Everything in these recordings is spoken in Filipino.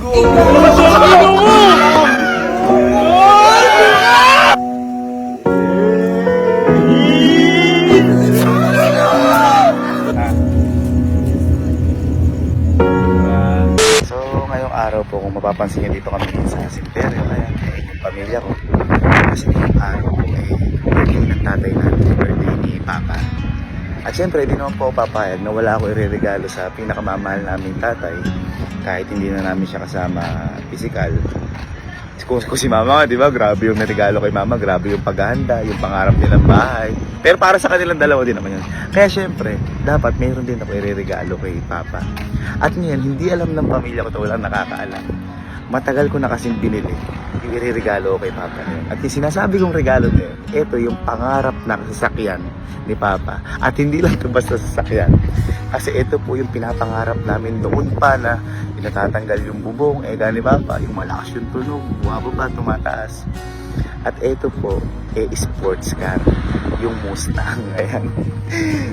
So ngayong araw po, kung mapapansin nyo, dito kami sa Simperio, kaya yung pamilya ko. Kasi ngayong araw po ay birthday ng tatay natin, birthday ni Papa. At syempre, di naman po ako papayag na wala ako ireregalo sa pinakamamahal naming tatay, kahit hindi na namin siya kasama physical. Kung si mama, di ba, grabe yung regalo kay mama, grabe yung paghahanda, yung pangarap nilang bahay. Pero para sa kanilang dalawa din naman yun. Kaya syempre, dapat mayroon din ako ireregalo kay Papa. At ngayon, hindi alam ng pamilya ko, ito walang nakakaalam. Matagal ko na kasing binili yung ireregalo kay Papa yun. At yung sinasabi kong regalo na yun, ito yung pangarap na sasakyan ni Papa. At hindi lang ito basta sasakyan. Kasi ito po yung pinapangarap namin noon pa na natatanggal yung bubong, ni Papa, yung malakas yung tunog, bumababa, tumataas. At ito po, sports car, yung Mustang. Ayan.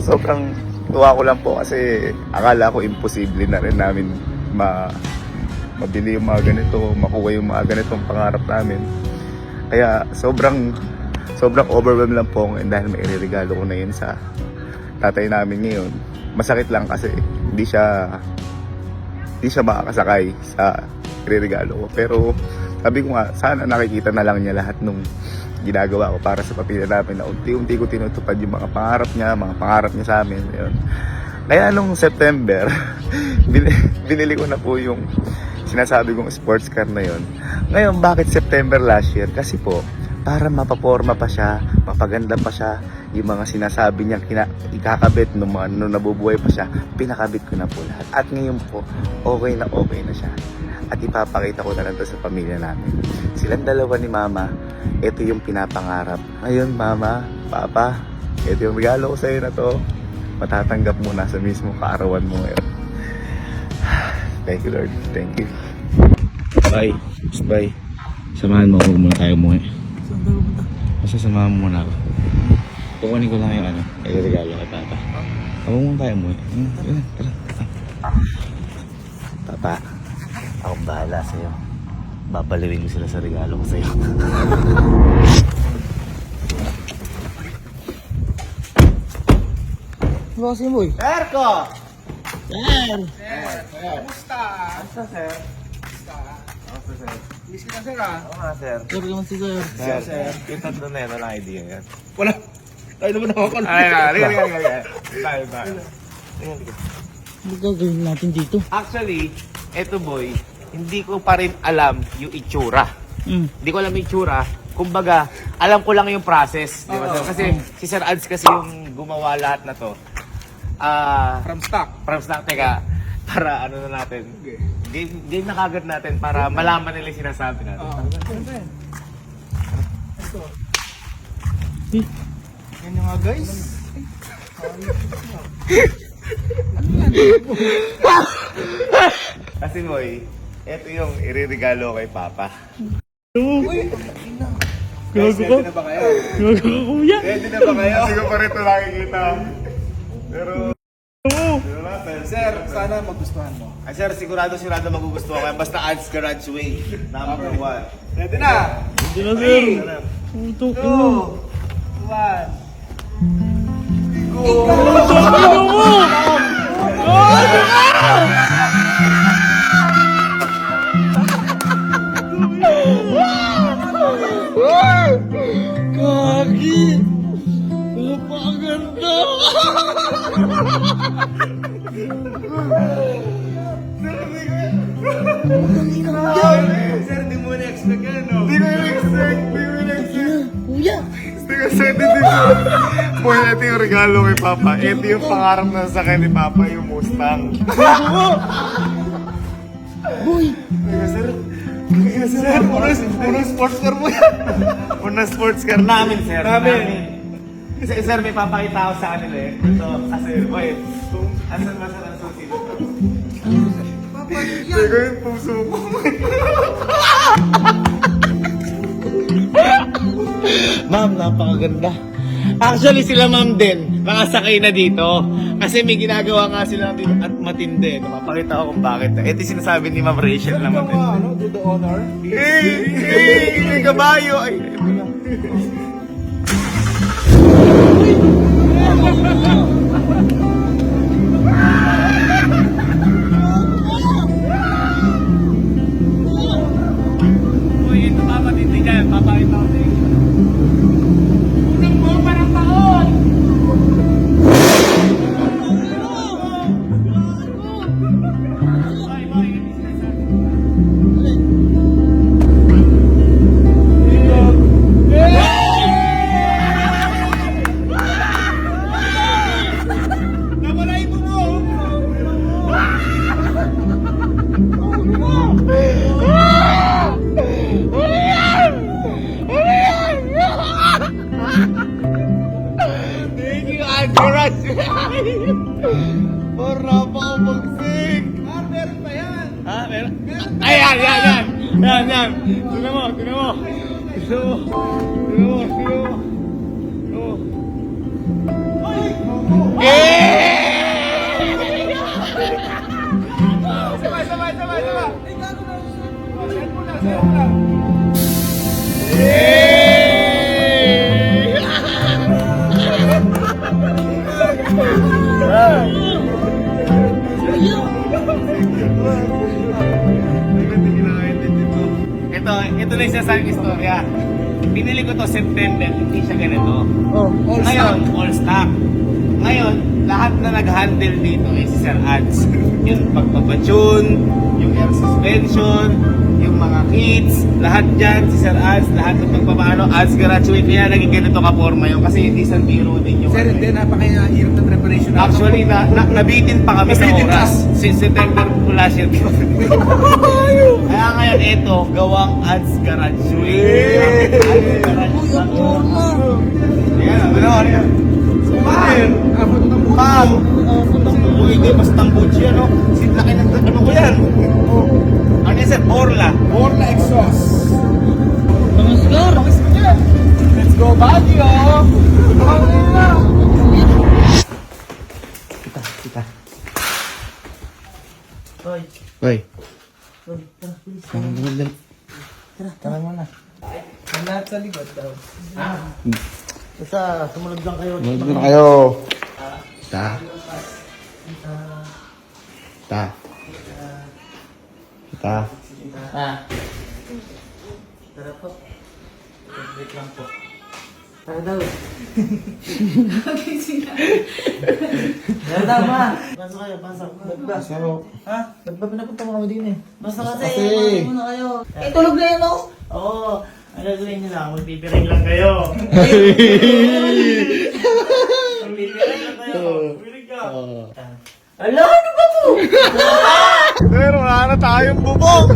Sobrang tuwa ko lang po kasi akala ko imposible na rin namin mabili yung mga ganito, makuha yung mga ganitong pangarap namin. Kaya sobrang overwhelmed lang po dahil may ireregalo ko na yun sa tatay namin ngayon. Masakit lang kasi hindi siya makakasakay sa ireregalo ko. Pero sabi ko nga, sana nakikita na lang niya lahat nung ginagawa ko para sa pamilya namin na unti-unti ko tinutupad yung mga pangarap niya sa amin. Yun. Kaya nung September, binili ko na po yung sinasabi kong sports car na yun. Ngayon, bakit September last year? Kasi po, para mapaporma pa siya, mapaganda pa siya, yung mga sinasabi niya ikakabit nung nabubuhay pa siya, pinakabit ko na po lahat. At ngayon po, okay na siya. At ipapakita ko na lang to sa pamilya namin. Silang dalawa ni Mama, ito yung pinapangarap. Ngayon, Mama, Papa, ito yung regalo ko sa iyo na to. Matatanggap mo na sa mismo kaarawan mo ngayon. Thank you, Lord. Thank you. Bye. Bye. Samahan mo, huwag muna tayo umuwi. Basta samahan mo muna ako. Kukunin ko lang yung regalo kay Papa. Huwag muna tayo umuwi. Tara. Papa, akong bahala sa'yo. Babaliwin ko sila sa regalo ko sa'yo. Ano kasi mo eh? Erko! Sir! Kamusta? Kamusta, sir? Kamusta, sir? Miss ka na sir ah. Oo nga, sir. Sir, naman si sir. Sir, yung tatlo na yan, walang idea yan. Wala. Tayo naman ako. Tayo. Ano gagawin natin dito? Actually, eto boy, hindi ko pa rin alam yung itsura. Hindi ko alam yung itsura. Kumbaga, alam ko lang yung process. Di ba? Kasi si Sir Ads kasi yung gumawa lahat na to. From stock. Teka, para ano na natin. Game na kagad natin para malaman nila yung sinasabi natin. Yan nga guys. Kasi boy, eto yung iririgalo kay Papa. Gago ka? Ready na ba kayo? Gago ka kuya? Ready na ba kayo? Hindi ko pa rin ito nakikita. Pero Sir, sana magustuhan mo. sir, sigurado magugustuhan ko yan. Basta Ads Garage Way, number 1. Ready na? Hindi na sir. Puto ko. 1. Go! Ano mo? Ano ka? Kagi! Napakaganda! Sir, di mo na-expect yan, no? Di ko na-expect. Kuya! Boy, ito yung regalo kay Papa. Ito yung pangarap na sa akin ni Papa, yung Mustang. Boy! Sir, unang sports car mo yan. Unang sports car namin, sir. Sir, may papakita ako sa kanila eh. Ito, kasi boy, asan ang susi nito? Teka yung puso ko. Ma'am, napakaganda. Actually, sila ma'am din, nakasakay na dito. Kasi may ginagawa nga sila dito at matindi. Mapakita ko kung bakit. Ito yung sinasabi ni Ma'am Rachel na matindi. Do the honor. May kabayo! Ay, ito na. Uy, ito pa matindi dyan. Papakita ko sa inyo. Unang bomba ng taon! Bye, bye. Namalay mo mo! Thank you, Anchorage! Para pa ako magsig! Meron pa yan! Ha? Meron? Ay, yan! Yan! Tuna mo! Sabay! Ito na yung sasabing istorya. Pinili ko to September, hindi siya ganito. Ngayon, all stock. Ngayon, lahat na nag-handle dito ay si Sir Ads. Yung pagpapatune, yung air suspension, yung mga kits, lahat dyan, si Sir Ads, lahat ng pagpapaano, Ads graduate, kaya naging ganito ka-forma yun kasi hindi isang biro din yung... Sir, hindi, napakahirap ng preparation natin. Actually, nabitin pa kami sa Nabitin oras. pa. Since September po last year. Kaya ngayon, ito, gawang Ads graduate. Ads graduate. Ayan, ano yan? Sumahir! Pag! Uy, hindi, mas tambuchi yan, no? Laki ng ano ko yan? Ano yan, sir? Orla. Orla exhaust. Let's go, Baguio! Kita. Hoy. Tara muna. Ang lahat sa likod daw. Basta, sumunod lang kayo. Doon na kayo. Ta. Tara po. Wait lang po. Tara daw. Tara daw, ma. Pasok kayo, pasok. Pasok. Ha? Ba't ba pinapunta mo kami din eh? Basta Basta kasi, kasi. pasok muna kayo. Eh, tulog na yan ako. Oo. Ang gagawin nyo lang, magpipiring lang kayo. Magpipiring lang kayo. Pipiring ka. Ala, ano ba to? Pero wala na tayong bubong!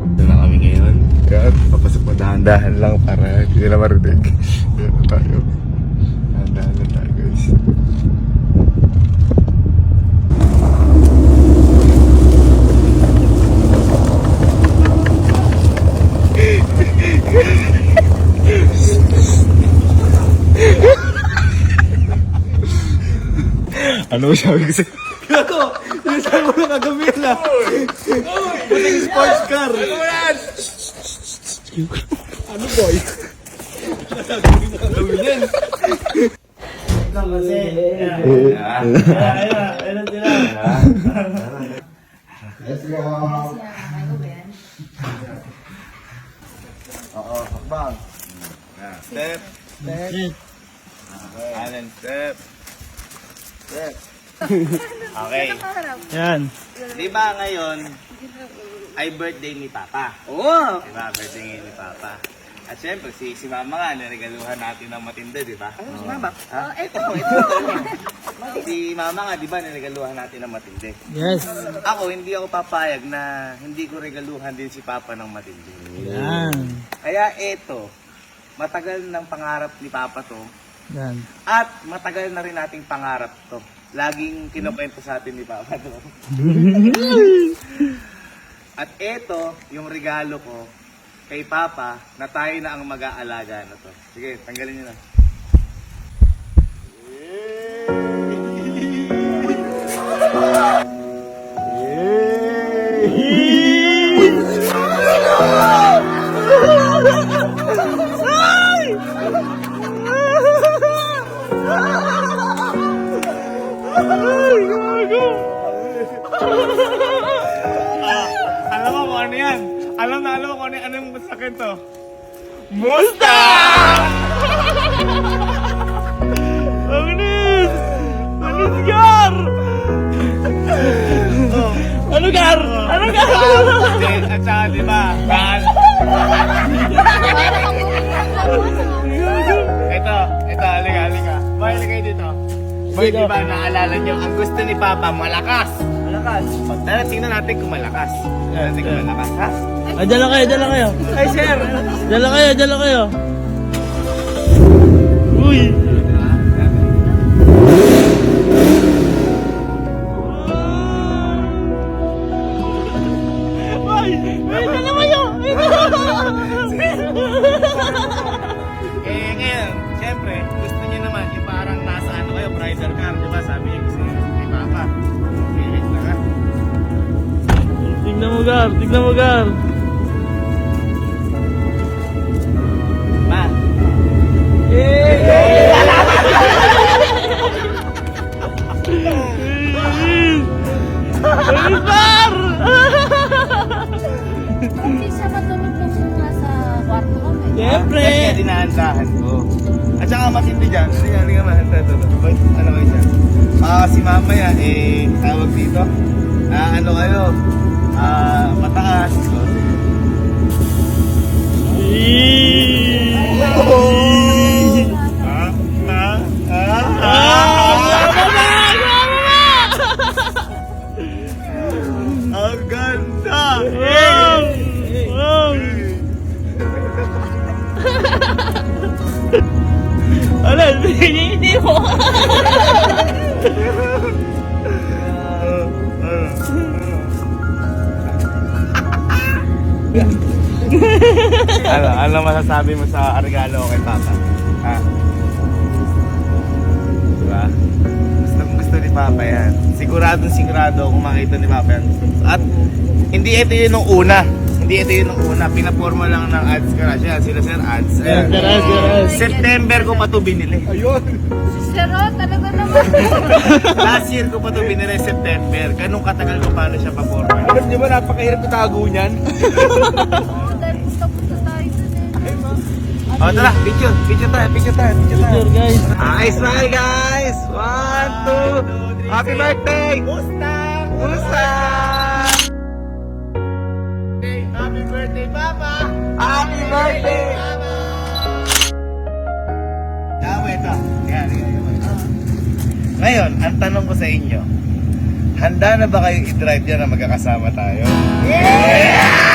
Ito na kami ngayon. Yan, papasok mo dahan-dahan lang para hindi nila marinig. Yan na tayo. Dahan-dahan lang tayo, guys. Ano sabi ko sa'yo? Gago! Sinasabi mo na kagawin na. Buting sports car. Ano boy? Gawin yan. Lang kasi. Ayun sila. Oo, hakbang. Step. Kanan, step. Okay. Yan. Di ba ngayon ay birthday ni Papa? Oo. Di ba? Birthday ngayon ni Papa. At syempre, si Mama nga, niregaluhan natin ng matindi, di ba? Si Mama? Ito. Si Mama nga, di ba, niregaluhan natin ng matindi. Yes. Ako, hindi ako papayag na hindi ko regaluhan din si Papa ng matindi. Yan. Kaya ito, matagal ng pangarap ni Papa to, Yan. at matagal na rin nating pangarap to. Laging kinukwento sa atin ni Papa to. At ito, yung regalo ko kay Papa na tayo na ang mag-aalaga na to. Sige, tanggalin nyo na. Alam mo kung ano yan? Alam mo kung ano yung sakit to? Mustang! Agnes! Agnes, Gar! Ano, Gar? Ano, Gar? At saka, di ba? Gar? Ito, halika. Boy, halika dito. Boy, di ba naalala nyo, ang gusto ni Papa, malakas. Malakas. Tingnan natin kung malakas. Tingnan natin kung malakas, ha? Ay, dala kayo. Ay, sir! Dala kayo. Uy! Eh, ngayon, siyempre, gusto niyo naman, yung parang nasa ano kayo, bridal car, di ba? Sabi niyo gusto niyo kay Papa. Wait na ka. Tignan mo, Gar. Ma, Hindi siya matulog nung nasa kwarto kami. Siyempre. kaya dinahandahan ko. At saka matindi dyan, hindi nga mahanda ito. Boy, ano kayo dyan? Si mamaya, tawag dito. Ano kayo? Mataas. So, ang ganda! Ano, hindi mo. Ano masasabi mo sa regalo ko kay Papa? Ha? Diba? Gusto ni Papa yan. Sigurado kung makita ni Papa yan. At hindi ito yun nung una. Pinaporma lang ng ads ka na siya. Sila sir ads. Ayan. September ko pa ito binili. Si Sero, talaga naman. Last year ko pa ito binili, September. Ganun katagal ko paano siya paporma. Alam niyo ba, napakahirap itago niyan? Oo, dahil punta-punta tayo dun eh. O tara, picture tayo. Sure, guys. Ay, smile guys! 1, 2, happy birthday! Mustang! Happy birthday, Papa! Happy birthday, Papa! Ito. Yan. Ngayon, ang tanong ko sa inyo, handa na ba kayo i-drive yan na magkakasama tayo? Yeah!